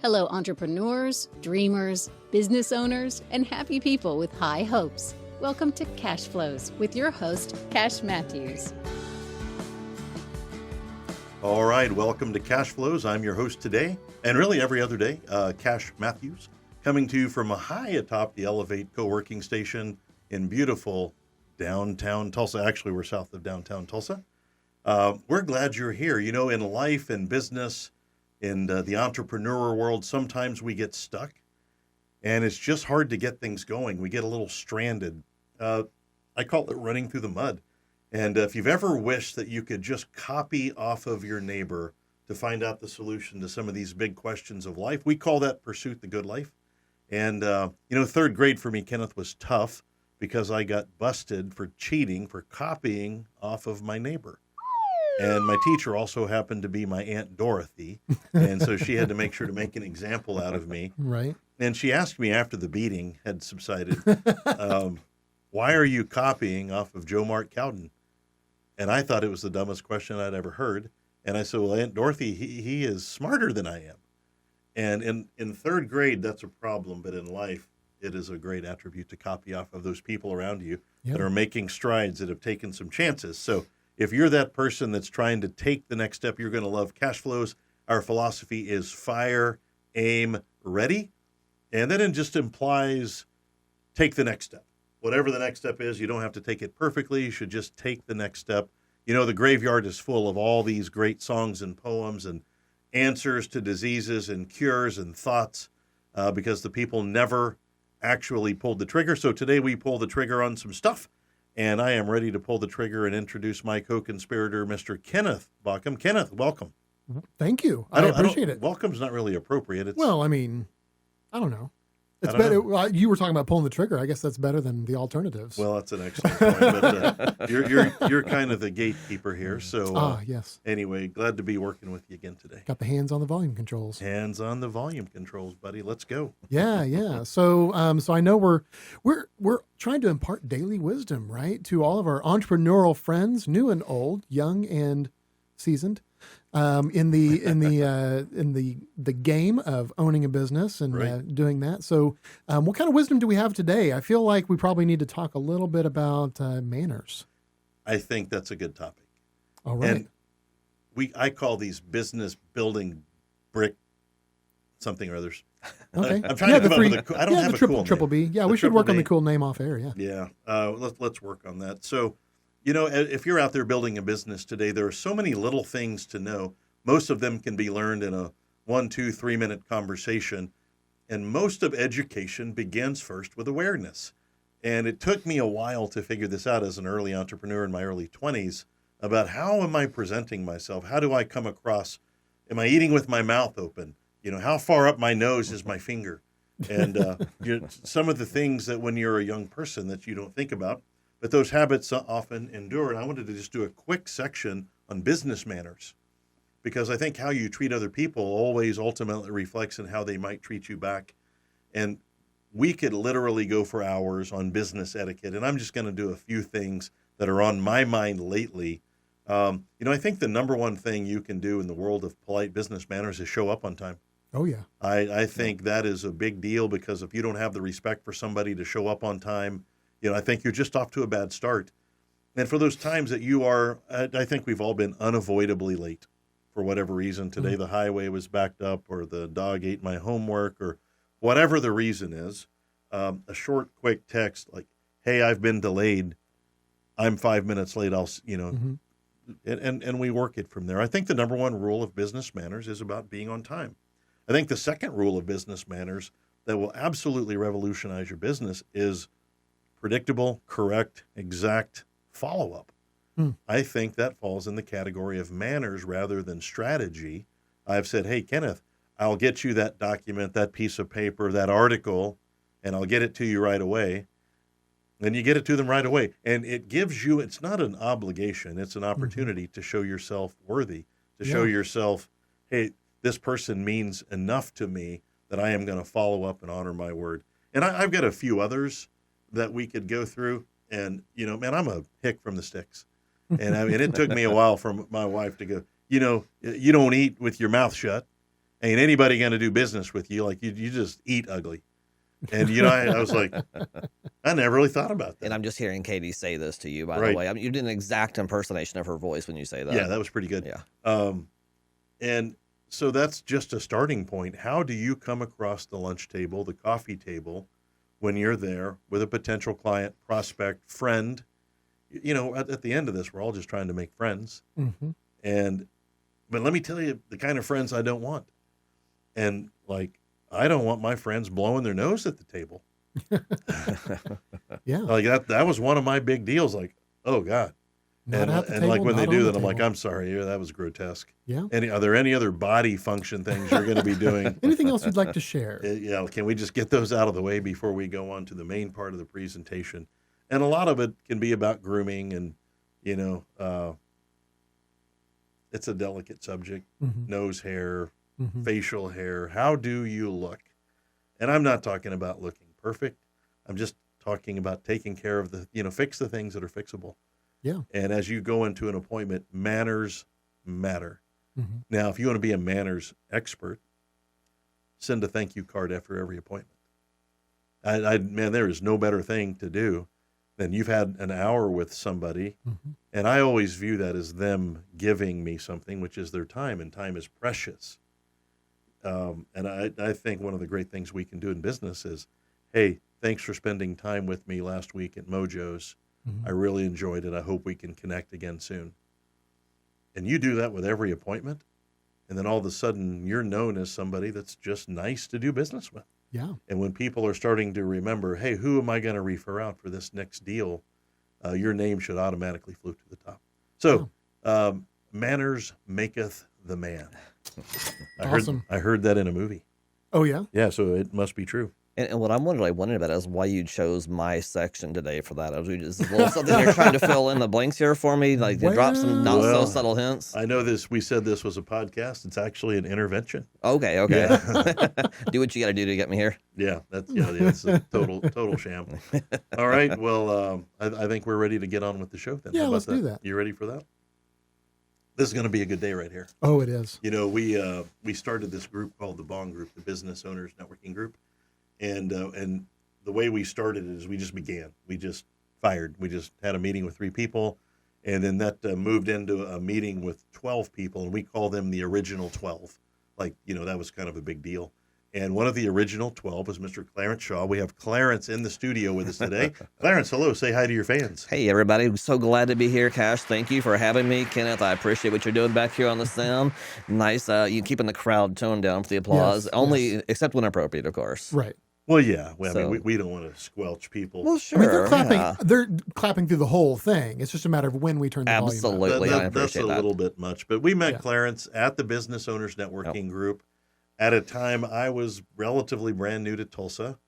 Hello, entrepreneurs, dreamers, business owners, and happy people with high hopes. Welcome to Cashflows with your host, Cash Matthews. All right, welcome to Cashflows. I'm your host today, and really every other day, Cash Matthews, coming to you from a high atop the Elevate Coworking station in beautiful downtown Tulsa. Actually, we're south of downtown Tulsa. We're glad you're here. You know, in life and business, in the entrepreneur world, sometimes we get stuck, and it's just hard to get things going. We get a little stranded. I call it running through the mud. And if you've ever wished that you could just copy off of your neighbor to find out the solution to some of these big questions of life, we call that Pursuit the Good Life. And, third grade for me, Kenneth, was tough because I got busted for cheating, for copying off of my neighbor. And my teacher also happened to be my Aunt Dorothy, and so she had to make sure to make an example out of me. Right. And she asked me after the beating had subsided, why are you copying off of Joe Mark Cowden? And I thought it was the dumbest question I'd ever heard. And I said, well, Aunt Dorothy, he is smarter than I am. And in third grade, that's a problem, but in life, it is a great attribute to copy off of those people around you that are making strides, that have taken some chances. So if you're that person that's trying to take the next step, you're going to love Cashflows. Our philosophy is fire, aim, ready. And then it just implies take the next step. Whatever the next step is, you don't have to take it perfectly. You should just take the next step. You know, the graveyard is full of all these great songs and poems and answers to diseases and cures and thoughts because the people never actually pulled the trigger. So today we pull the trigger on some stuff. And I am ready to pull the trigger and introduce my co-conspirator, Mr. Kenneth Bauckham. Kenneth, welcome. Thank you. I appreciate it. Welcome's not really appropriate. Well, I mean, I don't know. It's better. Well, you were talking about pulling the trigger. I guess that's better than the alternatives. Well, that's an excellent point. But you're kind of the gatekeeper here. So yes. Anyway, glad to be working with you again today. Got the hands on the volume controls. Hands on the volume controls, buddy. Let's go. Yeah. So I know we're trying to impart daily wisdom, right, to all of our entrepreneurial friends, new and old, young and seasoned, in the game of owning a business and doing that. So, what kind of wisdom do we have today? I feel like we probably need to talk a little bit about manners. I think that's a good topic. All right. And I call these business building brick something or others. Okay. I'm trying to come up with I don't have a cool triple name. B. Yeah, we should work on the cool name off air. Yeah. Yeah. Let's work on that. So, you know, if you're out there building a business today, there are so many little things to know. Most of them can be learned in a 1, 2, 3 minute conversation. And most of education begins first with awareness. And it took me a while to figure this out as an early entrepreneur in my early 20s about how am I presenting myself? How do I come across? Am I eating with my mouth open? You know, how far up my nose is my finger? And some of the things that when you're a young person that you don't think about. But those habits often endure. And I wanted to just do a quick section on business manners because I think how you treat other people always ultimately reflects in how they might treat you back. And we could literally go for hours on business etiquette. And I'm just going to do a few things that are on my mind lately. I think the number one thing you can do in the world of polite business manners is show up on time. Oh, yeah. I think that is a big deal because if you don't have the respect for somebody to show up on time, I think you're just off to a bad start. And for those times that you are, I think we've all been unavoidably late for whatever reason. Today the highway was backed up or the dog ate my homework or whatever the reason is. A short, quick text like, hey, I've been delayed. I'm 5 minutes late. And we work it from there. I think the number one rule of business manners is about being on time. I think the second rule of business manners that will absolutely revolutionize your business is predictable, correct, exact follow-up. I think that falls in the category of manners rather than strategy. I've said, hey, Kenneth, I'll get you that document, that piece of paper, that article, and I'll get it to you right away. Then you get it to them right away. And it gives you, it's not an obligation, it's an opportunity to show yourself worthy, to show yourself, hey, this person means enough to me that I am going to follow up and honor my word. And I've got a few others that we could go through. And, I'm a hick from the sticks. And it took me a while for my wife to go, you don't eat with your mouth shut. ain't anybody going to do business with you. Like, you just eat ugly. And, I was like, I never really thought about that. And I'm just hearing Katie say this to you, by Right. the way. I mean, you did an exact impersonation of her voice when you say that. Yeah, that was pretty good. Yeah. And so that's just a starting point. How do you come across the lunch table, the coffee table, when you're there with a potential client, prospect, friend? At the end of this, we're all just trying to make friends. Mm-hmm. But let me tell you the kind of friends I don't want. And I don't want my friends blowing their nose at the table. Yeah. Like that was one of my big deals. Like, oh God. Not at the And table, like when they not do on that, the I'm like, table. I'm sorry, that was grotesque. Yeah. Are there any other body function things you're going to be doing? Anything else you'd like to share? Yeah, can we just get those out of the way before we go on to the main part of the presentation? And a lot of it can be about grooming, and it's a delicate subject. Mm-hmm. Nose hair, Mm-hmm. facial hair. How do you look? And I'm not talking about looking perfect. I'm just talking about taking care of fix the things that are fixable. Yeah. And as you go into an appointment, manners matter. Mm-hmm. Now, if you want to be a manners expert, send a thank you card after every appointment. Man, there is no better thing to do than you've had an hour with somebody. Mm-hmm. And I always view that as them giving me something, which is their time, and time is precious. And I think one of the great things we can do in business is, hey, thanks for spending time with me last week at Mojo's. Mm-hmm. I really enjoyed it. I hope we can connect again soon. And you do that with every appointment, and then all of a sudden you're known as somebody that's just nice to do business with. Yeah. And when people are starting to remember, hey, who am I going to refer out for this next deal? Your name should automatically float to the top. So, manners maketh the man. Awesome. I heard that in a movie. Oh, yeah? Yeah, so it must be true. And what I'm wondering about is why you chose my section today for that. I was just a little something you're trying to fill in the blanks here for me, like to drop some not so subtle hints. I know this. We said this was a podcast. It's actually an intervention. Okay. Yeah. Do what you got to do to get me here. Yeah, it's a total sham. All right. Well, I think we're ready to get on with the show then. Yeah, How about let's do that. You ready for that? This is going to be a good day right here. Oh, it is. We started this group called the B.O.N.G group, the Business Owners Networking Group. And the way we started it is we just began. We just fired. We just had a meeting with 3 people, and then that moved into a meeting with 12 people, and we call them the original 12. That was kind of a big deal. And one of the original 12 was Mr. Clarence Shaw. We have Clarence in the studio with us today. Clarence, hello. Say hi to your fans. Hey, everybody. I'm so glad to be here, Cash. Thank you for having me. Kenneth, I appreciate what you're doing back here on the sound. Nice. You keeping the crowd toned down for the applause. Yes. Except when appropriate, of course. Right. Well, yeah. I So- mean, we don't want to squelch people. Well, I sure. mean, they're clapping. yeah. They're clapping through the whole thing. It's just a matter of when we turn the volume Absolutely. up. I That's appreciate a that. little bit much. But we met Yeah. Clarence at the Business Owners Networking Group at a time I was relatively brand new to Tulsa.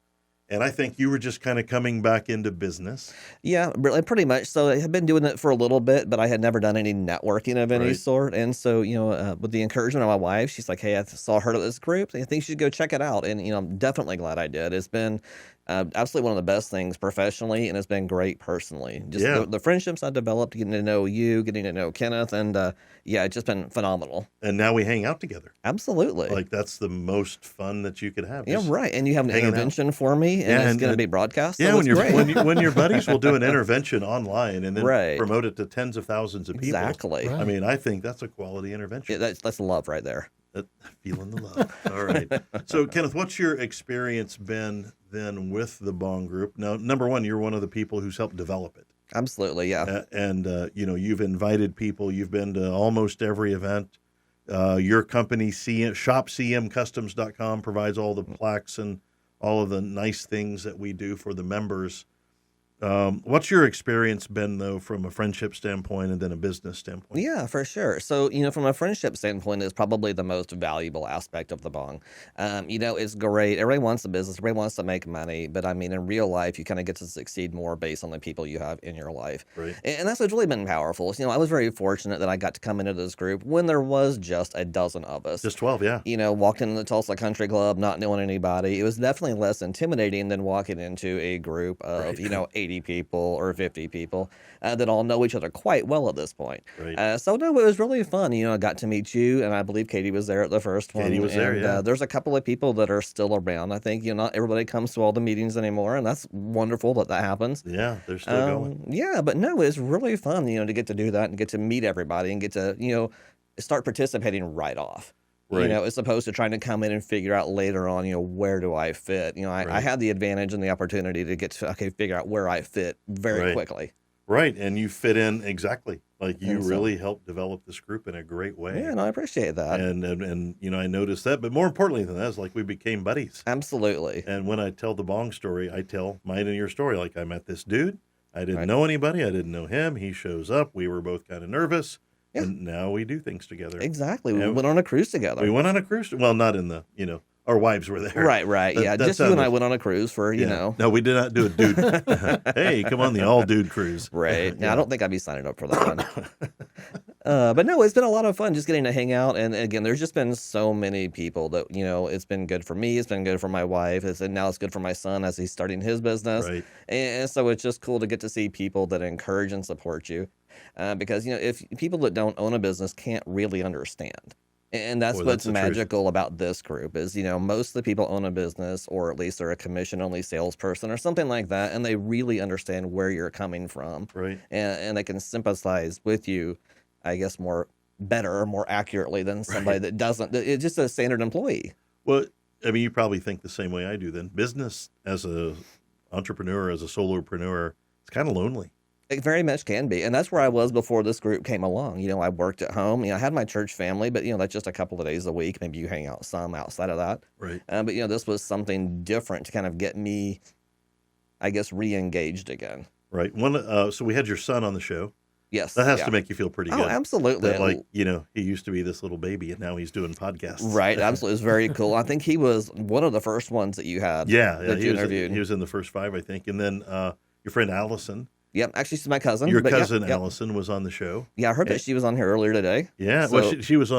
And I think you were just kind of coming back into business. Yeah, pretty much. So I had been doing it for a little bit, but I had never done any networking of any Right. sort. And so, with the encouragement of my wife, she's like, hey, I saw her at this group. I think you should go check it out. And, I'm definitely glad I did. It's been absolutely one of the best things professionally, and it's been great personally. Just Yeah. the friendships I developed, getting to know you, getting to know Kenneth, and it's just been phenomenal. And now we hang out together. Absolutely. That's the most fun that you could have. Yeah, Just right. And you have an hanging out. intervention for me, and Yeah, it's and- going to be broadcast. Yeah, so when it's great. when your buddies will do an intervention online and then Right. promote it to tens of thousands of people. Exactly. Right. I mean, I think that's a quality intervention. Yeah, that's love right there. Feeling the love. All right. So, Kenneth, what's your experience been then with the B.O.N.G group? Now, number one, you're one of the people who's helped develop it. Absolutely, yeah. You've invited people. You've been to almost every event. Your company, shopcmcustoms.com, provides all the plaques and all of the nice things that we do for the members. What's your experience been, though, from a friendship standpoint and then a business standpoint? Yeah, for sure. So, from a friendship standpoint, it's probably the most valuable aspect of the B.O.N.G. It's great. Everybody wants the business. Everybody wants to make money. But, in real life, you kind of get to succeed more based on the people you have in your life. Right. And that's what's really been powerful. So, I was very fortunate that I got to come into this group when there was just a dozen of us. Just 12, yeah. Walked into the Tulsa Country Club, not knowing anybody. It was definitely less intimidating than walking into a group of, Right. 80 80 people or 50 people that all know each other quite well at this point. Right. So no, it was really fun. I got to meet you, and I believe Katie was there at the first one. Katie was there, and, yeah. there's a couple of people that are still around. I think not everybody comes to all the meetings anymore, and that's wonderful that happens. Yeah, they're still going. Yeah, but no, it's really fun, to get to do that and get to meet everybody and get to, start participating right off. Right. As opposed to trying to come in and figure out later on, where do I fit? I Right. had the advantage and the opportunity to get to, figure out where I fit very Right. quickly. Right, and you fit in exactly. Like you And so- really helped develop this group in a great way. Yeah, no, I appreciate that. And I noticed that. But more importantly than that is like we became buddies. Absolutely. And when I tell the Bong story, I tell mine and your story. Like I met this dude. I didn't Right. know anybody. I didn't know him. He shows up. We were both kind of nervous. Yeah. And now we do things together. Exactly. We And went on a cruise together. We went on a cruise. Well, not in the, our wives were there. Right. That- Yeah. that Just you and I sounded- went on a cruise for, Yeah. No, we did not do a dude. Hey, come on the all dude cruise. Right. Now, Yeah. I don't think I'd be signing up for that one. But no, it's been a lot of fun just getting to hang out. And again, there's just been so many people that, it's been good for me. It's been good for my wife. And now it's good for my son as he's starting his business. Right. And so it's just cool to get to see people that encourage and support you. Because, if people that don't own a business can't really understand. And that's Boy, what's that's the truth. magical about this group is, most of the people own a business, or at least they're a commission-only salesperson or something like that, and they really understand where you're coming from, Right. and they can sympathize with you, I guess, more accurately than somebody that doesn't. It's just a standard employee. Well, I mean, you probably think the same way I do then. Business as a entrepreneur, as a solopreneur, it's kind of lonely. It very much can be. And that's where I was before this group came along. I worked at home. I had my church family, but, that's just a couple of days a week. Maybe you hang out some outside of that. Right. But, this was something different to kind of get me, I guess, re-engaged again. Right. So we had your son on the show. Yes. That has yeah. to make you feel pretty Oh, good. absolutely. That, he used to be this little baby and now he's doing podcasts. Right. Absolutely. It's very cool. I think he was one of the first ones that you had. Yeah. That he you was, interviewed. he was in the first 5, I think. And then your friend Allison, Yep. Actually, she's my cousin. your but yeah, cousin yep. Allison was on the show. Yeah. I heard that she was on here earlier today. Yeah. So- Well, she was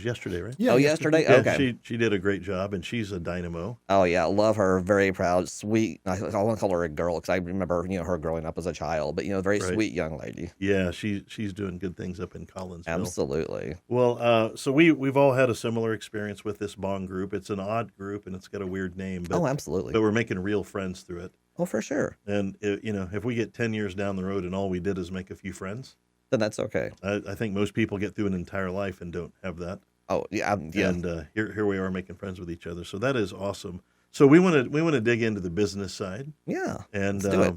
yesterday, right? Yeah, Oh, yesterday? Yeah, Okay. she did a great job, and she's a dynamo. Oh, yeah. Love her. Very proud, sweet. I want to call her a girl because I remember, her growing up as a child, but, very Right. sweet young lady. Yeah, she's doing good things up in Collinsville. Absolutely. Well, so we've all had a similar experience with this Bong group. It's an odd group, and it's got a weird name, but, Oh, absolutely. but we're making real friends through it. Oh, for sure. And, if we get 10 years down the road and all we did is make a few friends, Then that's okay. I think most people get through an entire life and don't have that. Oh, yeah. Yeah. And here we are making friends with each other. So that is awesome. So we want to dig into the business side. Yeah. And, Let's do it.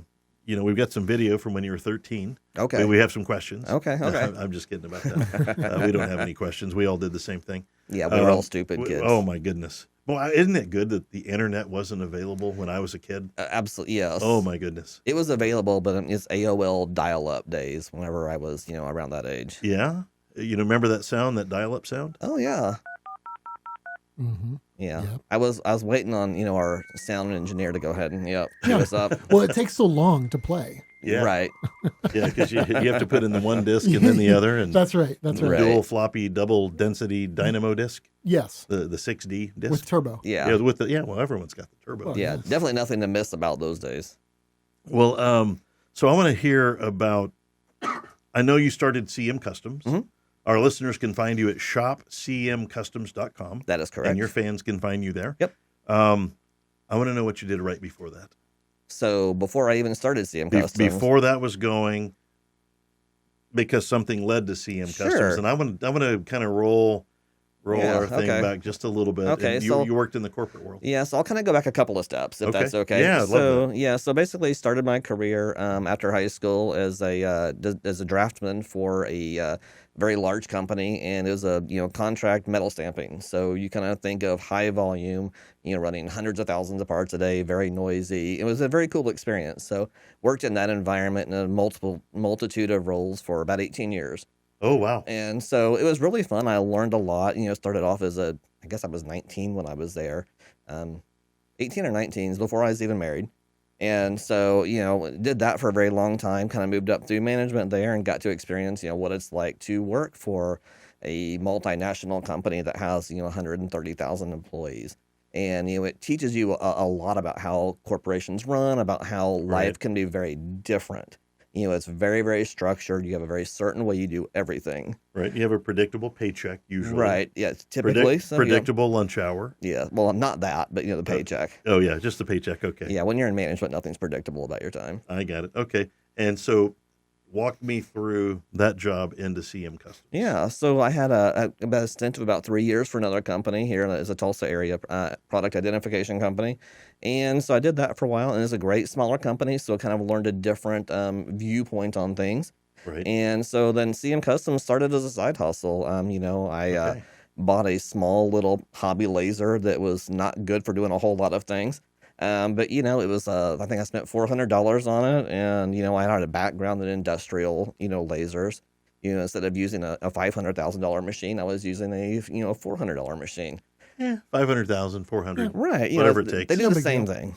we've got some video from when you were 13. Okay. We have some questions. Okay. I'm just kidding about that. We don't have any questions. We all did the same thing. Yeah, we were all stupid kids. Oh, my goodness. Well, isn't it good that the internet wasn't available when I was a kid? Absolutely, yes. Oh, my goodness. It was available, but it's AOL dial-up days whenever I was, around that age. Yeah? Remember that sound, that dial-up sound? Oh, yeah. Mm-hmm. Yeah. Yep. I was waiting on, our sound engineer to go ahead and, Yeah. give us up. Well, it takes so long to play. Yeah. Right. Yeah, because you have to put in the one disc and then the other. And That's right. That's right. Right. dual floppy, double density dynamo disc, Yes, the 6D disc. with turbo. Yeah. Yeah, well, everyone's got the turbo. Well, Yeah. yes. Definitely nothing to miss about those days. Well, so I want to hear about, I know you started CM Customs. Mhm. Our listeners can find you at shopcmcustoms.com. That is correct. And your fans can find you there. Yep. I want to know what you did right before that. So before I even started CM Customs. Before that was going, because something led to CM Sure. Customs. And I want to kind of roll Yeah, our thing okay. back just a little bit. Okay, And so- you worked in the corporate world. Yeah, so I'll kind of go back a couple of steps, if Okay. that's okay. Yeah, I'd love So basically started my career after high school as a draftsman for a very large company, and it was a contract metal stamping. So you kind of think of high volume, running hundreds of thousands of parts a day, very noisy. It was a very cool experience. So worked in that environment in a multitude of roles for about 18 years. Oh, wow. And so it was really fun. I learned a lot. Started off as I guess I was 19 when I was there, 18 or 19 before I was even married. And so, did that for a very long time, kind of moved up through management there and got to experience, what it's like to work for a multinational company that has, 130,000 employees. And, it teaches you a lot about how corporations run, about how life can be very different. It's very, very structured. You have a very certain way you do everything. Right. You have a predictable paycheck usually. Right. Yeah. Typically. Predictable lunch hour. Yeah. Well, not that, but, the paycheck. Oh, yeah. Just the paycheck. Okay. Yeah. When you're in management, nothing's predictable about your time. I got it. Okay. And so walk me through that job into CM Customs. Yeah. So I had about a stint of about 3 years for another company here as a Tulsa area product identification company. And so I did that for a while, and it's a great smaller company. So I kind of learned a different viewpoint on things. Right. And so then CM Customs started as a side hustle. I bought a small little hobby laser that was not good for doing a whole lot of things. But, it was, I think I spent $400 on it. And, I had a background in industrial, lasers. Instead of using a $500,000 machine, I was using a $400 machine. Yeah, 500,000, 400. Right. Whatever it takes. They do the same thing.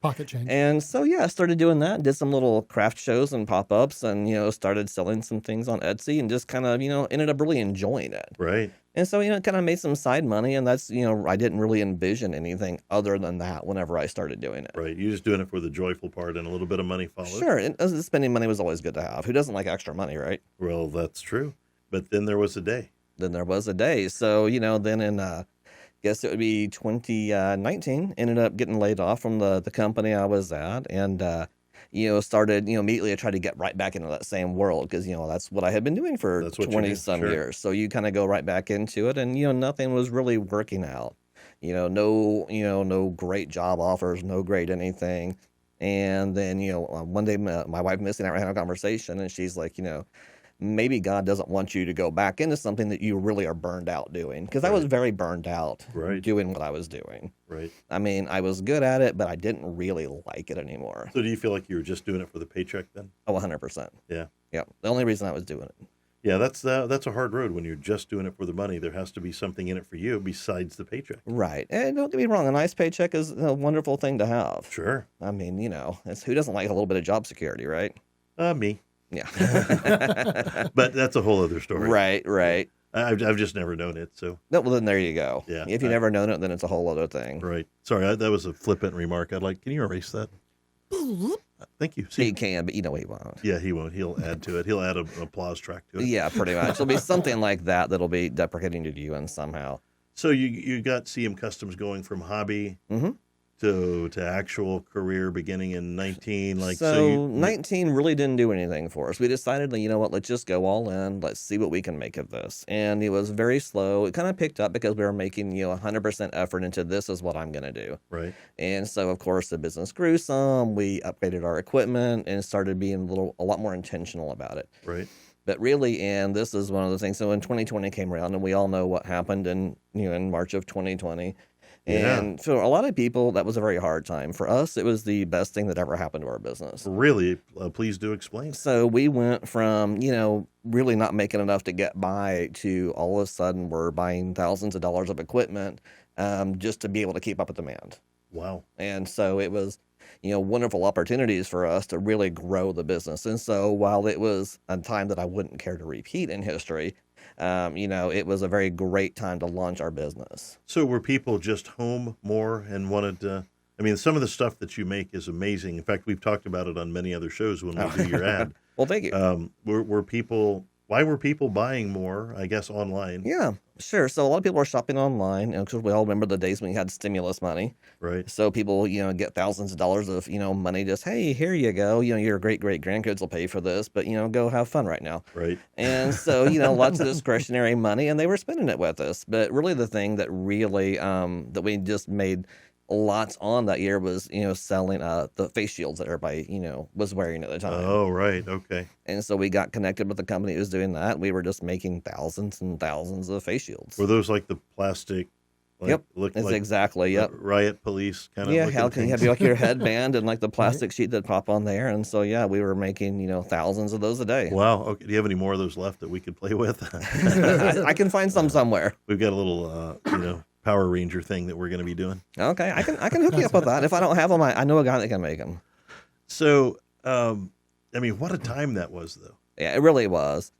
Pocket change. And so, I started doing that, did some little craft shows and pop-ups and, started selling some things on Etsy and just kind of, ended up really enjoying it. Right. And so, it kind of made some side money, and that's, I didn't really envision anything other than that whenever I started doing it. Right. You're just doing it for the joyful part, and a little bit of money follows. Sure. And spending money was always good to have. Who doesn't like extra money, right? Well, that's true. But then there was a day. So, then in, guess it would be 2019, ended up getting laid off from the company I was at. And, started, immediately I tried to get right back into that same world because, that's what I had been doing for 20 some years. So you kind of go right back into it and, nothing was really working out. No great job offers, no great anything. And then, one day my wife Missy and I were having a conversation and she's like, maybe God doesn't want you to go back into something that you really are burned out doing. Because I was very burned out doing what I was doing. Right. I mean, I was good at it, but I didn't really like it anymore. So do you feel like you were just doing it for the paycheck then? Oh, 100%. Yeah. Yeah. The only reason I was doing it. Yeah, that's a hard road when you're just doing it for the money. There has to be something in it for you besides the paycheck. Right. And don't get me wrong, a nice paycheck is a wonderful thing to have. Sure. I mean, who doesn't like a little bit of job security, right? Me. Yeah. But that's a whole other story. Right. I've just never known it. So. No, well, then there you go. Yeah. If you've never known it, then it's a whole other thing. Right. Sorry, that was a flippant remark. Can you erase that? Thank you. See, he can, but he won't. Yeah, he won't. He'll add to it. He'll add an applause track to it. Yeah, pretty much. It'll be something like that that'll be deprecating to you and somehow. So you got CM Customs going from hobby to actual career beginning in 19. 19 really didn't do anything for us. We decided, let's just go all in. Let's see what we can make of this. And it was very slow. It kind of picked up because we were making 100% effort into this is what I'm going to do. Right. And so of course the business grew some. We upgraded our equipment and started being a lot more intentional about it. Right. But really, and this is one of the things. So when 2020 came around, and we all know what happened in March of 2020. And for a lot of people, that was a very hard time. For us, it was the best thing that ever happened to our business. Really? Please do explain. So we went from, really not making enough to get by to all of a sudden we're buying thousands of dollars of equipment just to be able to keep up with demand. Wow. And so it was, wonderful opportunities for us to really grow the business. And so while it was a time that I wouldn't care to repeat in history, it was a very great time to launch our business. So were people just home more and wanted to, some of the stuff that you make is amazing. In fact, we've talked about it on many other shows when we do your ad. Well, thank you. Why were people buying more, I guess, online? Yeah, sure. So a lot of people are shopping online because we all remember the days when we had stimulus money. Right. So people, get thousands of dollars of, money just, hey, here you go. Your great-great-grandkids will pay for this, but, go have fun right now. Right. And so, lots of discretionary money, and they were spending it with us. But really the thing that really, that we just made lots on that year was, selling the face shields that everybody, was wearing at the time. Oh, right. Okay. And so we got connected with the company that was doing that. We were just making thousands and thousands of face shields. Were those like the plastic? Yep. That's like exactly. Yep. Riot police kind of. Yeah. How can you have like your headband and like the plastic sheet that pop on there? And so, yeah, we were making, thousands of those a day. Wow. Okay. Do you have any more of those left that we could play with? I can find some somewhere. We've got a little, Power Ranger thing that we're going to be doing. Okay, I can hook you up with that. If I don't have them, I know a guy that can make them. So, what a time that was, though. Yeah, it really was.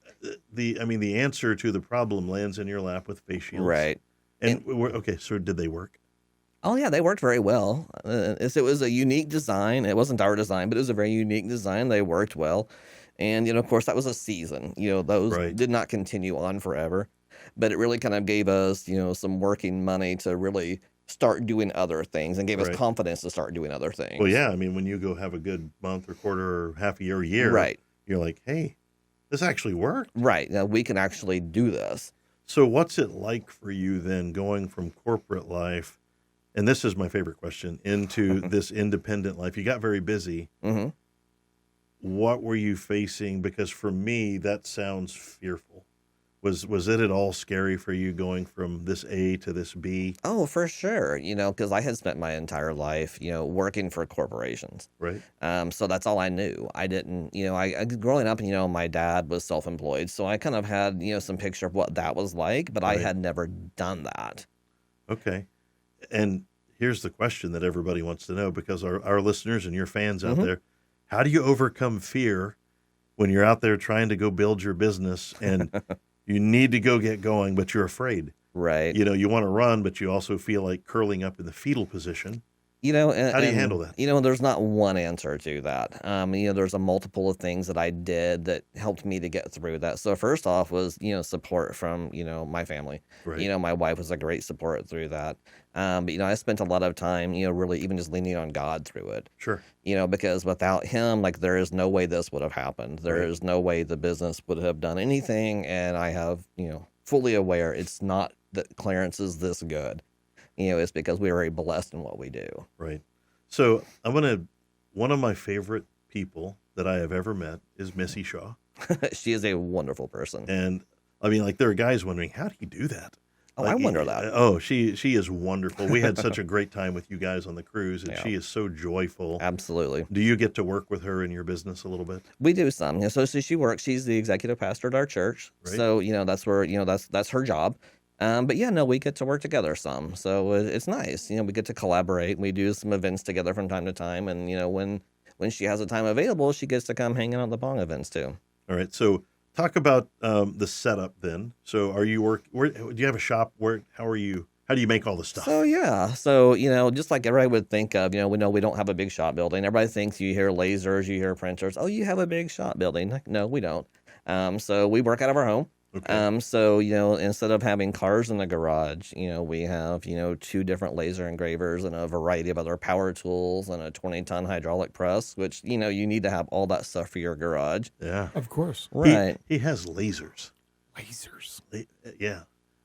The answer to the problem lands in your lap with face shields. Right. And so did they work? Oh yeah, they worked very well. It was a unique design. It wasn't our design, but it was a very unique design. They worked well, and of course, that was a season. Those Right. did not continue on forever, but it really kind of gave us some working money to really start doing other things, and gave us Right. confidence to start doing other things. Well, yeah. I mean, when you go have a good month or quarter or half a year, Right. you're like, hey, this actually worked. Right. Now we can actually do this. So what's it like for you then going from corporate life, and this is my favorite question, into this independent life? You got very busy. hmm What were you facing? Because for me, that sounds fearful. Was it at all scary for you going from this A to this B? Oh, for sure. Because I had spent my entire life, working for corporations. Right. So that's all I knew. I didn't, growing up, my dad was self-employed. So I kind of had, some picture of what that was like, but I Right. had never done that. Okay. And here's the question that everybody wants to know, because our listeners and your fans out there, how do you overcome fear when you're out there trying to go build your business and you need to go get going, but you're afraid? Right. You want to run, but you also feel like curling up in the fetal position. And, How do you handle that? There's not one answer to that. There's a multiple of things that I did that helped me to get through that. So first off was, support from, my family. Right. My wife was a great support through that. But, I spent a lot of time, really even just leaning on God through it. Sure. Because without him, like, there is no way this would have happened. There Right. is no way the business would have done anything. And I have, fully aware it's not that Clarence is this good. It's because we are very blessed in what we do. Right. So one of my favorite people that I have ever met is Missy Shaw. She is a wonderful person. And I mean, like, there are guys wondering, how do you do that? Oh, I wonder that. Oh, she is wonderful. We had such a great time with you guys on the cruise, and Yeah. she is so joyful. Absolutely. Do you get to work with her in your business a little bit? We do some. So she works. She's the executive pastor at our church. Right. So, that's where, that's her job. But yeah, no, we get to work together some. So it's nice. We get to collaborate. We do some events together from time to time. And, when she has a time available, she gets to come hang out at the Bong events too. All right. So talk about the setup then. So are you do you have a shop? How do you make all the stuff? So yeah. So, just like everybody would think of, we know we don't have a big shop building. Everybody thinks you hear lasers, you hear printers. Oh, you have a big shop building. Like, no, we don't. So we work out of our home. Okay. So, instead of having cars in the garage, we have, 2 different laser engravers and a variety of other power tools and a 20-ton hydraulic press, which, you need to have all that stuff for your garage. Yeah. Of course. Right. He has lasers. Lasers. Yeah.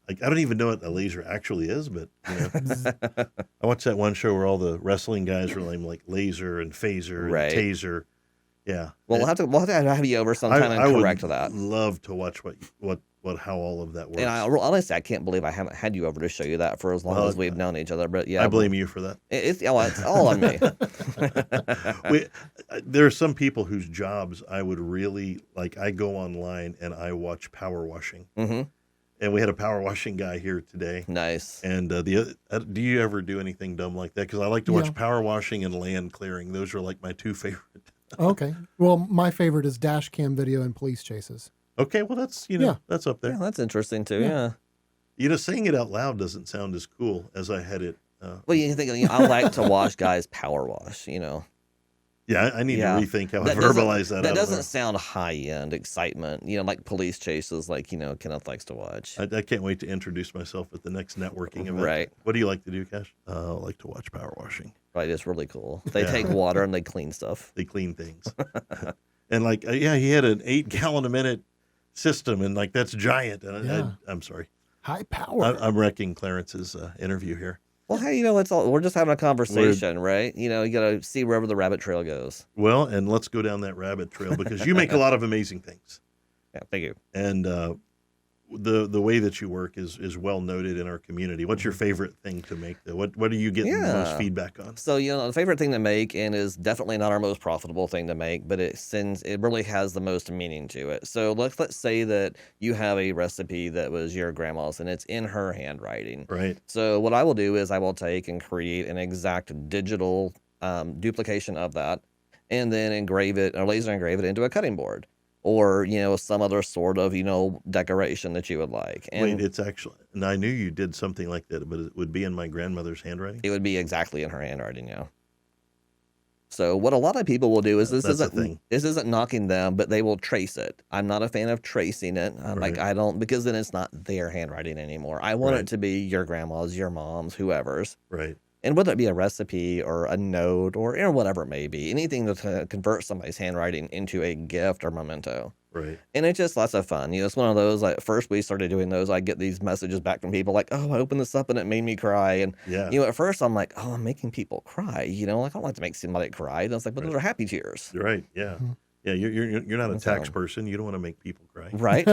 Like, I don't even know what a laser actually is, but I watched that one show where all the wrestling guys were like laser and phaser Right. and taser. Yeah. Well, we'll have to have you over sometime and correct would that. love to watch how all of that works. And honestly, I can't believe I haven't had you over to show you that for as long Well, as we've known each other. But yeah, I blame you for that. it's all on me. There are some people whose jobs I would really like. I go online and I watch power washing. hmm And we had a power washing guy here today. Nice. And do you ever do anything dumb like that? Because I like to watch Yeah. power washing and land clearing. Those are like my 2 favorite. Okay. Well, my favorite is dash cam video and police chases. Okay, well that's Yeah. that's up there. Yeah, that's interesting too. Yeah. Yeah. Saying it out loud doesn't sound as cool as I had it. Well, you think I like to watch guys power wash. Yeah, I need Yeah. to rethink how I That doesn't- verbalize that. That out doesn't loud. sound high end excitement, like police chases, like Kenneth likes to watch. I can't wait to introduce myself at the next networking event. Right. What do you like to do, Cash? I like to watch power washing. Right, it's really cool. They Yeah. take water and they clean stuff. They clean things. And like, he had an 8 gallon a minute system, and like that's giant. And Yeah. I'm sorry, High power. I'm wrecking Clarence's interview here. Well, hey, it's all we're just having a conversation, right? You got to see wherever the rabbit trail goes. Well, and let's go down that rabbit trail because you make a lot of amazing things, Yeah, thank you. and the way that you work is well noted in our community. What's your favorite thing to make? Though? What are you getting the most Yeah. feedback on? So, the favorite thing to make, and is definitely not our most profitable thing to make, but it really has the most meaning to it. So let's say that you have a recipe that was your grandma's and it's in her handwriting. Right. So what I will do is I will take and create an exact digital duplication of that, and then engrave it or laser engrave it into a cutting board. or, some other sort of, decoration that you would like. And Wait, it's actually, and I knew you did something like that, but it would be in my grandmother's handwriting? it would be exactly in her handwriting, So what a lot of people will do is That's the thing. this isn't knocking them, but they will trace it. I'm not a fan of tracing it. Like Right. I don't, because then it's not their handwriting anymore. I want Right. it to be your grandma's, your mom's, whoever's. Right. And whether it be a recipe or a note or whatever it may be, anything to convert somebody's handwriting into a gift or memento. Right. And it's just lots of fun. It's one of those, like, first we started doing those, I get these messages back from people like, oh, I opened this up and it made me cry. And, Yeah. at first I'm like, oh, I'm making people cry. Like, I don't like to make somebody cry. And I was like, but those are happy tears. You're right. Yeah. Mhm. Yeah. You're not a tax So- person. You don't want to make people cry. Right?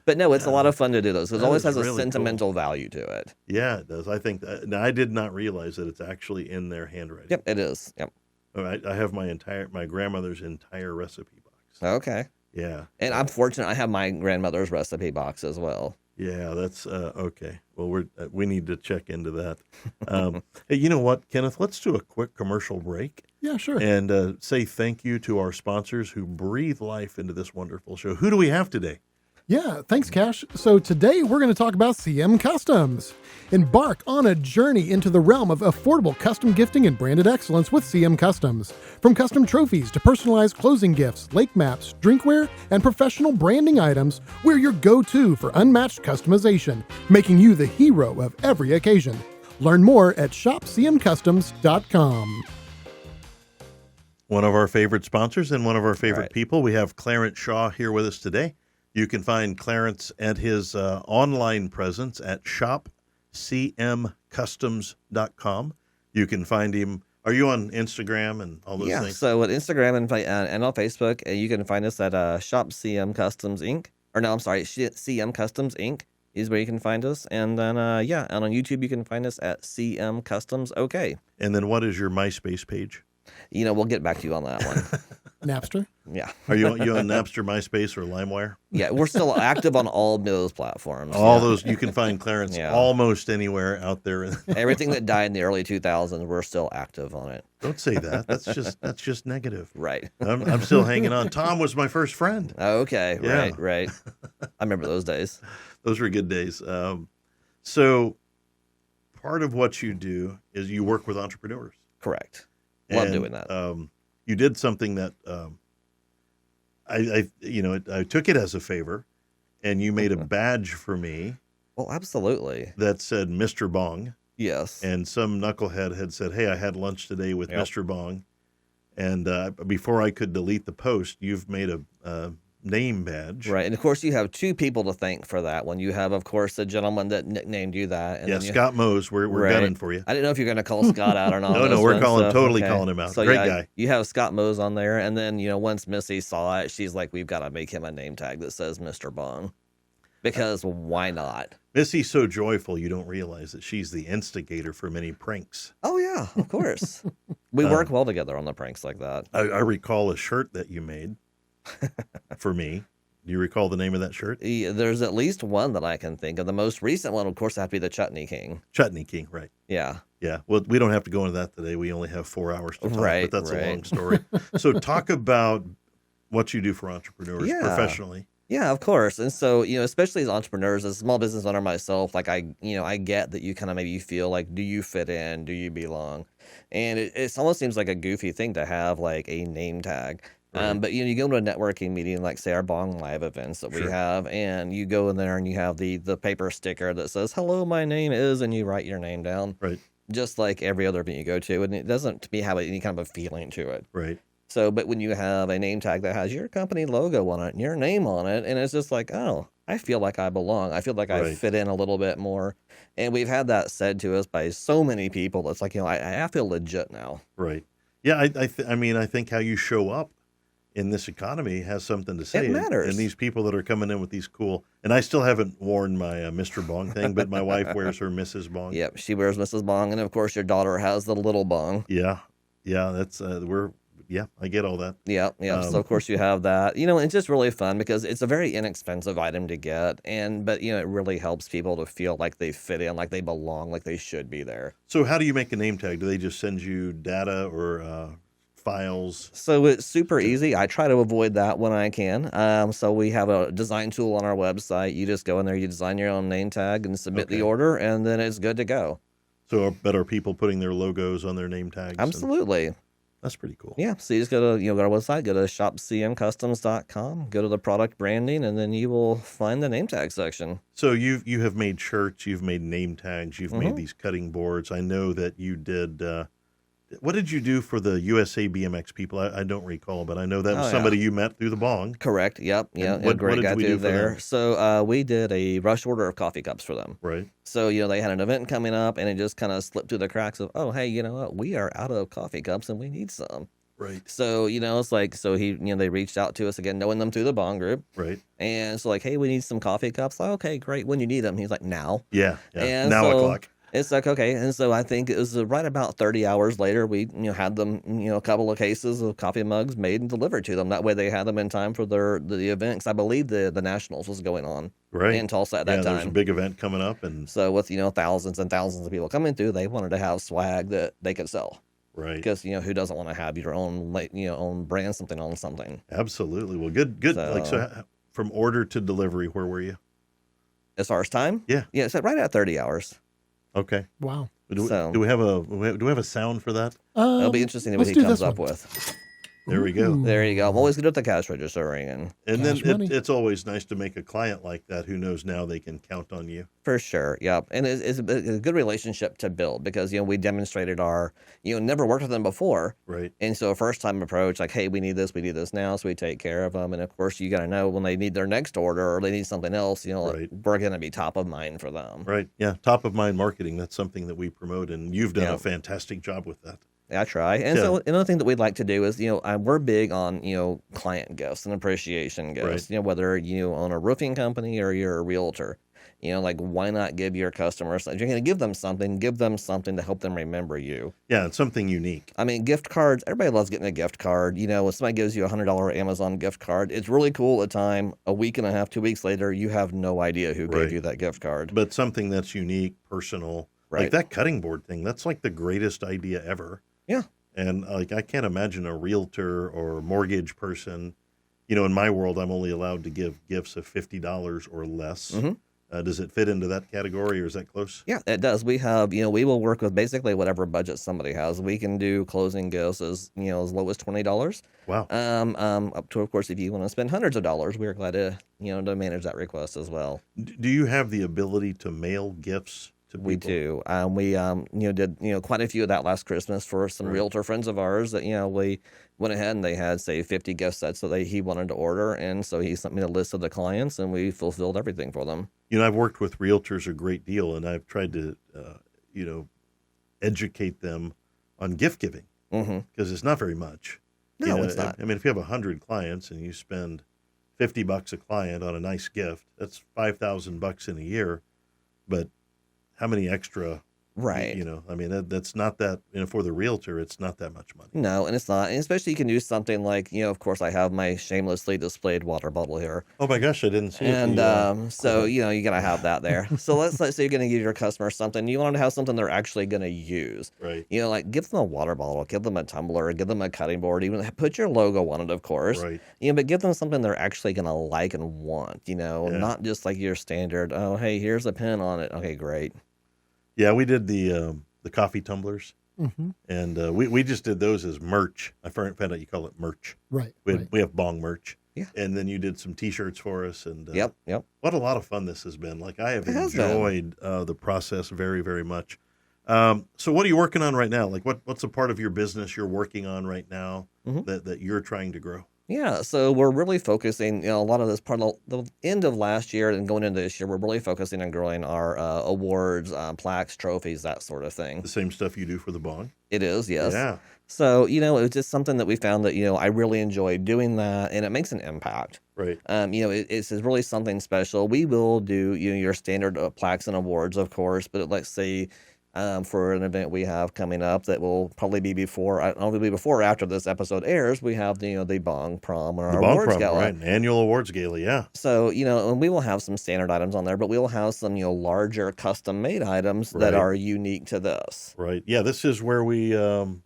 But no, it's a lot of fun to do those because it That always is has a really cool. sentimental value to it. Yeah, it does. I think that, now, I did not realize that it's actually in their handwriting. Yep, it is. Yep. All right. I have my grandmother's entire recipe box. Okay. Yeah. And I'm fortunate I have my grandmother's recipe box as well. Yeah, that's okay. Well, we need to check into that. Hey, you know what, Kenneth? Let's do a quick commercial break Yeah, sure. and say thank you to our sponsors who breathe life into this wonderful show. Who do we have today? Yeah, thanks, Cash. So today we're going to talk about CM Customs. Embark on a journey into the realm of affordable custom gifting and branded excellence with CM Customs. From custom trophies to personalized closing gifts, lake maps, drinkware, and professional branding items, we're your go-to for unmatched customization, making you the hero of every occasion. Learn more at shopcmcustoms.com. One of our favorite sponsors and one of our favorite Right. people. We have Clarence Shaw here with us today. You can find Clarence and his online presence at shopcmcustoms.com. You can find him. Are you on Instagram and all those Yeah, things? so at Instagram and on Facebook, you can find us at Shop CM Customs Inc. Or no, I'm sorry, CM Customs Inc. is where you can find us. And then, and on YouTube, you can find us at CM Customs OK. And then what is your MySpace page? We'll get back to you on that one. Napster. Yeah. Are you on Napster, MySpace, or LimeWire? Yeah, we're still active on all those platforms. All Yeah. those, you can find Clarence Yeah. almost anywhere out there. Everything that died in the early 2000s, we're still active on it. Don't say that. That's just negative. Right. I'm still hanging on. Tom was my first friend. Okay. Yeah. Right. I remember those days. Those were good days. So part of what you do is you work with entrepreneurs. Correct. Love And, doing that. You did something that I took it as a favor, and you made a badge for me Well, absolutely. that said Mr. Bong, Yes. and some knucklehead had said, "Hey, I had lunch today with Yep. Mr. Bong," and before I could delete the post, you've made a name badge. Right. And of course, you have two people to thank for that one. You have, of course, the gentleman that nicknamed you that. And Yeah, then you, Scott Mose, we're Right. gunning for you. I didn't know if you're going to call Scott out or not. No, on no, this we're one, totally okay. calling him out. So, Great yeah, guy. You have Scott Mose on there. And then, once Missy saw it, she's like, we've got to make him a name tag that says Mr. Bong. Because why not? Missy's so joyful, you don't realize that she's the instigator for many pranks. Oh, yeah, of course. We work well together on the pranks like that. I recall a shirt that you made for me. Do you recall the name of that shirt? Yeah, there's at least one that I can think of. The most recent one, of course, have to be the Chutney King. Chutney King, right. Yeah. Yeah. Well, we don't have to go into that today. We only have 4 hours to talk, Right, but that's right. a long story. So talk about what you do for entrepreneurs Yeah. professionally. Yeah, of course. And so, especially as entrepreneurs, as a small business owner myself, like I get that you kind of maybe you feel like, do you fit in? Do you belong? And it almost seems like a goofy thing to have like a name tag. Right. But you go to a networking meeting, like say our Bong Live events that we Sure. have, and you go in there and you have the paper sticker that says, hello, my name is, and you write your name down. Right. Just like every other event you go to. And it doesn't to me have any kind of a feeling to it. Right. So, but when you have a name tag that has your company logo on it and your name on it, and it's just like, oh, I feel like I belong. I feel like I Right. fit in a little bit more. And we've had that said to us by so many people. It's like, I feel legit now. Right. Yeah. I think how you show up in this economy has something to say. It matters. And these people that are coming in with these cool, and I still haven't worn my Mr. Bong thing, but my wife wears her Mrs. Bong. Yep. She wears Mrs. Bong. And of course, your daughter has the little Bong. Yeah. Yeah. That's, I get all that. Yep. So of course you have that, it's just really fun because it's a very inexpensive item to get. But it really helps people to feel like they fit in, like they belong, like they should be there. So how do you make a name tag? Do they just send you data or files? So it's super easy. I try to avoid that when I can. So we have a design tool on our website. You just go in there, you design your own name tag and submit the order, and then it's good to go. So are people putting their logos on their name tags? Absolutely. That's pretty cool. Yeah. So you just go to, go to our website, go to shopcmcustoms.com, go to the product branding, and then you will find the name tag section. So you have made shirts, you've made name tags, you've made these cutting boards. I know that you did. What did you do for the USA BMX people? I don't recall, but I know that was somebody you met through the B.O.N.G. Correct. Yep. Yeah. What great did guy we through do for there. them? So we did a rush order of coffee cups for them. Right. So, they had an event coming up, and it just kind of slipped through the cracks of, oh, hey, you know what? We are out of coffee cups, and we need some. Right. So, it's like, they reached out to us again, knowing them through the B.O.N.G group. Right. And so, like, hey, we need some coffee cups. Like, okay, great. When you need them? He's like, now. Yeah. And now o'clock. It's like, okay. And so I think it was right about 30 hours later, we, had them, a couple of cases of coffee mugs made and delivered to them. That way they had them in time for the event. Because I believe the Nationals was going on in Tulsa at that time. There's a big event coming up. And so with, thousands and thousands of people coming through, they wanted to have swag that they could sell. Right. Because, who doesn't want to have your own, own brand, something on something. Absolutely. Well, good. So from order to delivery, where were you? As far as time? Yeah. Yeah, it's right at 30 hours. Okay. Wow. Do we have a sound for that? It'll be interesting what he comes up with. There we go. There you go. I'm always good at the cash register ringing. And then it's always nice to make a client like that who knows now they can count on you. For sure. Yep. And it's a good relationship to build because, we demonstrated our, never worked with them before. Right. And so a first time approach, like, hey, we need this now. So we take care of them. And of course, you got to know when they need their next order or they need something else, right. We're going to be top of mind for them. Right. Yeah. Top of mind marketing. That's something that we promote. And you've done a fantastic job with that. I try. And so another thing that we'd like to do is, we're big on, client gifts and appreciation gifts, right. Whether you own a roofing company or you're a realtor, like why not give your customers, if you're going to give them something to help them remember you. Yeah. It's something unique. I mean, gift cards, everybody loves getting a gift card. When somebody gives you $100 Amazon gift card, it's really cool at the time. A week and a half, 2 weeks later, you have no idea who gave you that gift card. But something that's unique, personal, like that cutting board thing, that's like the greatest idea ever. Yeah. And like, I can't imagine a realtor or mortgage person, in my world, I'm only allowed to give gifts of $50 or less. Mm-hmm. Does it fit into that category or is that close? Yeah, it does. We have, we will work with basically whatever budget somebody has. We can do closing gifts as low as $20. Wow. Up to, of course, if you want to spend hundreds of dollars, we're glad to, to manage that request as well. Do you have the ability to mail gifts? We do. We did quite a few of that last Christmas for some realtor friends of ours that we went ahead and they had say 50 gift sets that he wanted to order, and so he sent me a list of the clients and we fulfilled everything for them. I've worked with realtors a great deal, and I've tried to educate them on gift giving because it's not very much. No, it's not. I mean, if you have 100 clients and you spend $50 a client on a nice gift, that's $5,000 in a year, but how many extra, right? I mean, that's not that, for the realtor, it's not that much money. No, and it's not. And especially you can do something like, of course, I have my shamelessly displayed water bottle here. Oh my gosh, I didn't see it. And so, you got to have that there. So let's say you're going to give your customer something. You want to have something they're actually going to use. Right. Like give them a water bottle, give them a tumbler, give them a cutting board, even put your logo on it, of course. Right. But give them something they're actually going to like and want, not just like your standard, oh, hey, here's a pen on it. Okay, great. Yeah, we did the coffee tumblers, and we just did those as merch. I found out you call it merch. Right. We have B.O.N.G merch. Yeah. And then you did some T-shirts for us, and yep. What a lot of fun this has been. Like I have enjoyed the process very, very much. So what are you working on right now? Like what's a part of your business you're working on right now that you're trying to grow? Yeah, so we're really focusing, a lot of this part of the end of last year and going into this year, we're really focusing on growing our awards, plaques, trophies, that sort of thing. The same stuff you do for the B.O.N.G? It is, yes. Yeah. So, it was just something that we found that, I really enjoy doing that, and it makes an impact. Right. It's really something special. We will do, your standard plaques and awards, of course, but let's say, for an event we have coming up that will probably be before, I don't know if it'll be before or after this episode airs. We have the B.O.N.G Prom or our The B.O.N.G awards Prom, gala. right? An annual awards gala, yeah. So, and we will have some standard items on there, but we will have some, larger custom made items that Right. are unique to this. Right. Yeah, this is where we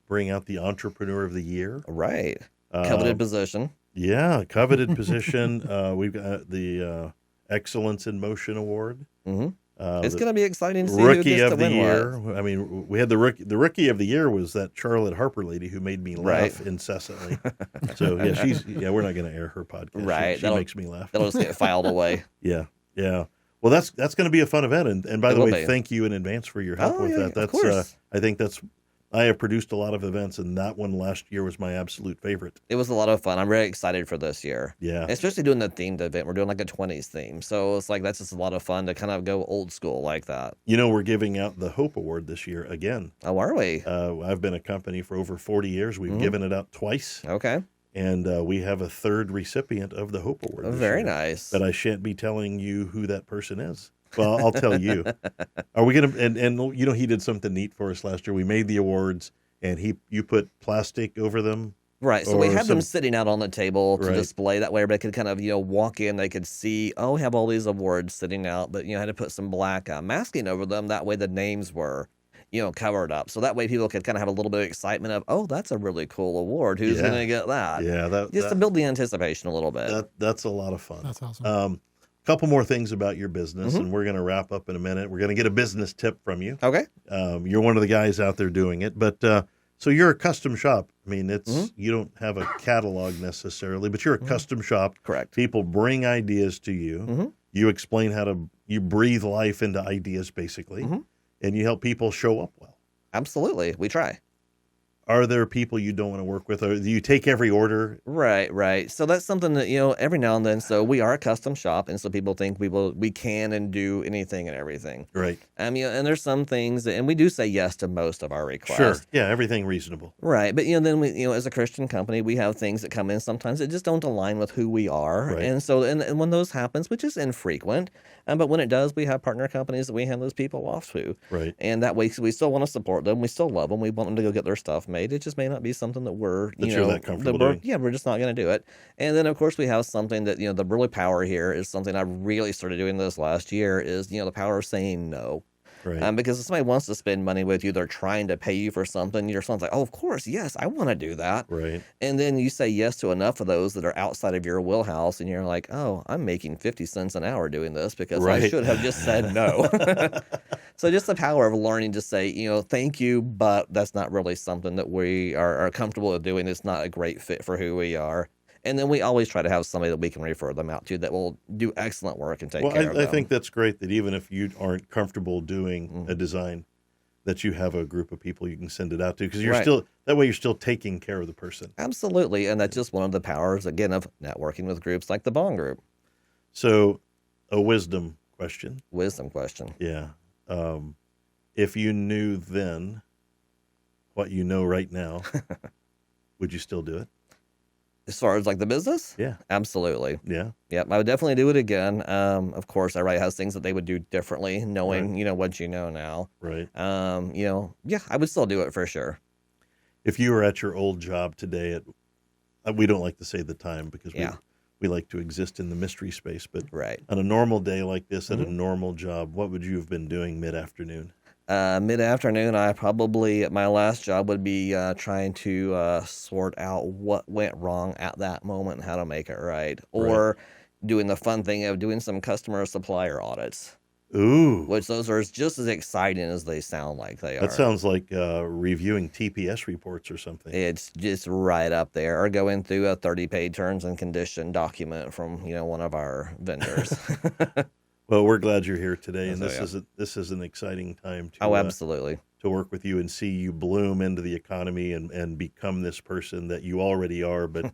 bring out the Entrepreneur of the Year. Right. Coveted position. Yeah, coveted position. We've got the Excellence in Motion Award. Mm-hmm. It's The going to be exciting to see who Rookie gets to of the win Year. what. I mean, we had the Rookie of the Year was that Charlotte Harper lady who made me laugh Right. incessantly. So yeah, we're not going to air her podcast. Right. She makes me laugh. That'll just get filed away. Yeah. Well, that's going to be a fun event, and by It the will way, be. thank you in advance for your help Oh, with yeah, that. of That's course. I think I have produced a lot of events, and that one last year was my absolute favorite. It was a lot of fun. I'm very excited for this year. Yeah. Especially doing the themed event. We're doing like a 20s theme. So it's like that's just a lot of fun to kind of go old school like that. We're giving out the Hope Award this year again. Oh, are we? I've been a company for over 40 years. We've given it out twice, Okay. and we have a third recipient of the Hope Award. This Very year. nice. But I shan't be telling you who that person is. Well, I'll tell you. Are we gonna? And he did something neat for us last year. We made the awards, and you put plastic over them. Right. So we or had them some- sitting out on the table to Right. display. That way everybody could kind of, walk in. They could see, we have all these awards sitting out, but, had to put some black masking over them. That way the names were, covered up. So that way people could kind of have a little bit of excitement of, that's a really cool award. Who's Yeah. going to get that? Yeah, Just to build the anticipation a little bit. that's a lot of fun. That's awesome. Couple more things about your business, Mm-hmm. and we're going to wrap up in a minute. We're going to get a business tip from you. Okay. You're one of the guys out there doing it, but so you're a custom shop. I mean, you don't have a catalog necessarily, but you're a custom shop. Correct. People bring ideas to you. You explain you breathe life into ideas, basically, and you help people show up well. Absolutely. We try. Are there people you don't want to work with, or do you take every order? Right. So that's something that, every now and then, so we are a custom shop, and so people think we can and do anything and everything. Right. And there's some things, and we do say yes to most of our requests. Sure. Yeah, everything reasonable. Right. But, then we, as a Christian company, we have things that come in sometimes that just don't align with who we are. Right. And so, and when those happens, which is infrequent, but when it does, we have partner companies that we hand those people off to. Right. And that way, we still want to support them. We still love them. We want them to go get their stuff made. It just may not be something that we're, you're that comfortable doing. Yeah, we're just not going to do it. And then, of course, we have something that, the really power here is something I really started doing this last year is, the power of saying no. Right. Because if somebody wants to spend money with you, they're trying to pay you for something. Your son's like, oh, of course, yes, I want to do that. Right. And then you say yes to enough of those that are outside of your wheelhouse, and you're like, oh, I'm making 50 cents an hour doing this because I Right. should have just said no. So just the power of learning to say, thank you, but that's not really something that we are comfortable with doing. It's not a great fit for who we are. And then we always try to have somebody that we can refer them out to that will do excellent work and take care of them. I think that's great that even if you aren't comfortable doing a design, that you have a group of people you can send it out to, because Right. that way you're still taking care of the person. Absolutely. And that's just one of the powers, again, of networking with groups like the B.O.N.G group. So, a wisdom question. Wisdom question. Yeah. If you knew then what you know right now, would you still do it? As far as like the business? Yeah. Absolutely. Yeah. Yep. I would definitely do it again. Of course, everybody has things that they would do differently, knowing, what you know now. Right. Yeah, I would still do it for sure. If you were at your old job today we don't like to say the time because we like to exist in the mystery space, but Right. on a normal day like this at a normal job, what would you have been doing mid-afternoon? Mid-afternoon, I probably, at my last job, would be trying to sort out what went wrong at that moment and how to make it right. Or doing the fun thing of doing some customer supplier audits, Ooh. which those are just as exciting as they sound like they are. That sounds like reviewing TPS reports or something. It's just right up there. Or going through a 30-page terms and condition document from, one of our vendors. Well, we're glad you're here today, and So, this is an exciting time to Oh, absolutely. to work with you and see you bloom into the economy and become this person that you already are, but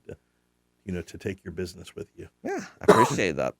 to take your business with you. Yeah, I appreciate that.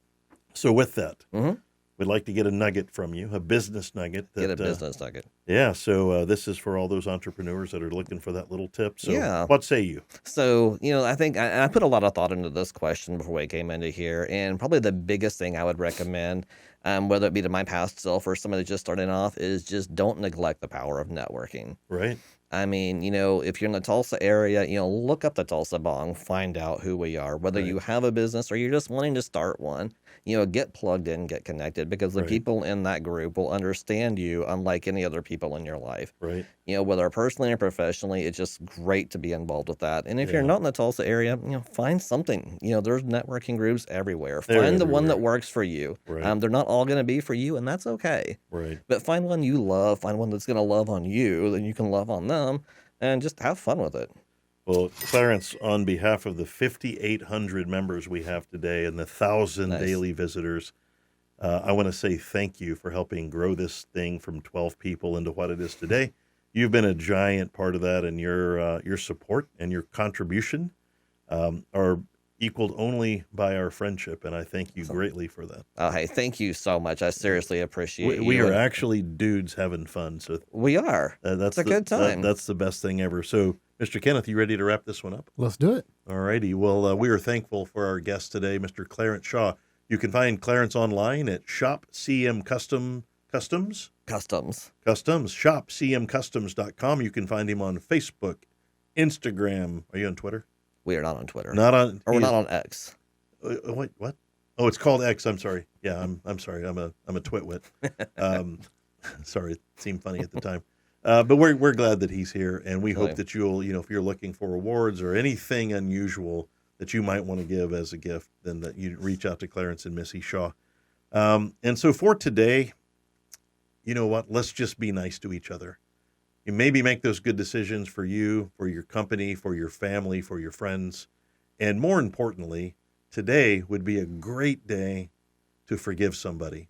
So with that, Mhm. we'd like to get a nugget from you, a business nugget. Get a business nugget. Yeah, so this is for all those entrepreneurs that are looking for that little tip. So Yeah. what say you? So, I think I put a lot of thought into this question before we came into here. And probably the biggest thing I would recommend whether it be to my past self or somebody just starting off, is just don't neglect the power of networking. Right. I mean, if you're in the Tulsa area, look up the Tulsa B.O.N.G, find out who we are, whether you have a business or you're just wanting to start one, get plugged in, get connected, because the people in that group will understand you unlike any other people in your life. Right. Whether personally or professionally, it's just great to be involved with that. And if you're not in the Tulsa area, find something. There's networking groups everywhere. Find the one that works for you. Right. They're not all going to be for you, and that's okay. Right. But find one you love, find one that's going to love on you, then you can love on them, and just have fun with it. Well, Clarence, on behalf of the 5,800 members we have today and the 1,000 daily visitors, I want to say thank you for helping grow this thing from 12 people into what it is today. You've been a giant part of that, and your support and your contribution are equaled only by our friendship, and I thank you greatly for that. Oh, hey, thank you so much. I seriously appreciate We are actually dudes having fun. So we are. That's a good time. That's the best thing ever. So, Mr. Kenneth, you ready to wrap this one up? Let's do it. All righty. Well, we are thankful for our guest today, Mr. Clarence Shaw. You can find Clarence online at shopcmcustoms.com. You can find him on Facebook, Instagram. Are you on Twitter? We are not on Twitter. Not on. Or we're not on X. Wait, what? Oh, it's called X. I'm sorry. Yeah, I'm sorry. I'm a twitwit. Sorry, it seemed funny at the time. But we're glad that he's here, and we hope that you'll, if you're looking for awards or anything unusual that you might want to give as a gift, then that you reach out to Clarence and Missy Shaw. And so for today, you know what? Let's just be nice to each other. You maybe make those good decisions for you, for your company, for your family, for your friends. And more importantly, today would be a great day to forgive somebody.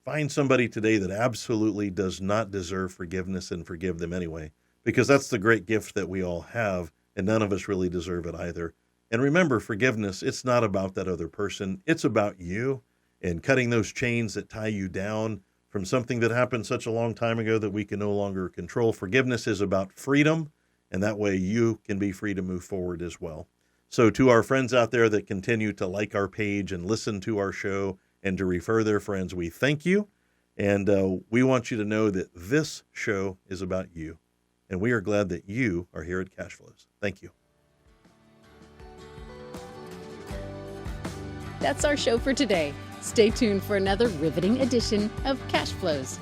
Find somebody today that absolutely does not deserve forgiveness and forgive them anyway, because that's the great gift that we all have, and none of us really deserve it either. And remember, forgiveness, it's not about that other person. It's about you and cutting those chains that tie you down from something that happened such a long time ago that we can no longer control. Forgiveness is about freedom, and that way you can be free to move forward as well. So to our friends out there that continue to like our page and listen to our show and to refer their friends, we thank you. And we want you to know that this show is about you. And we are glad that you are here at Cashflows. Thank you. That's our show for today. Stay tuned for another riveting edition of Cashflows.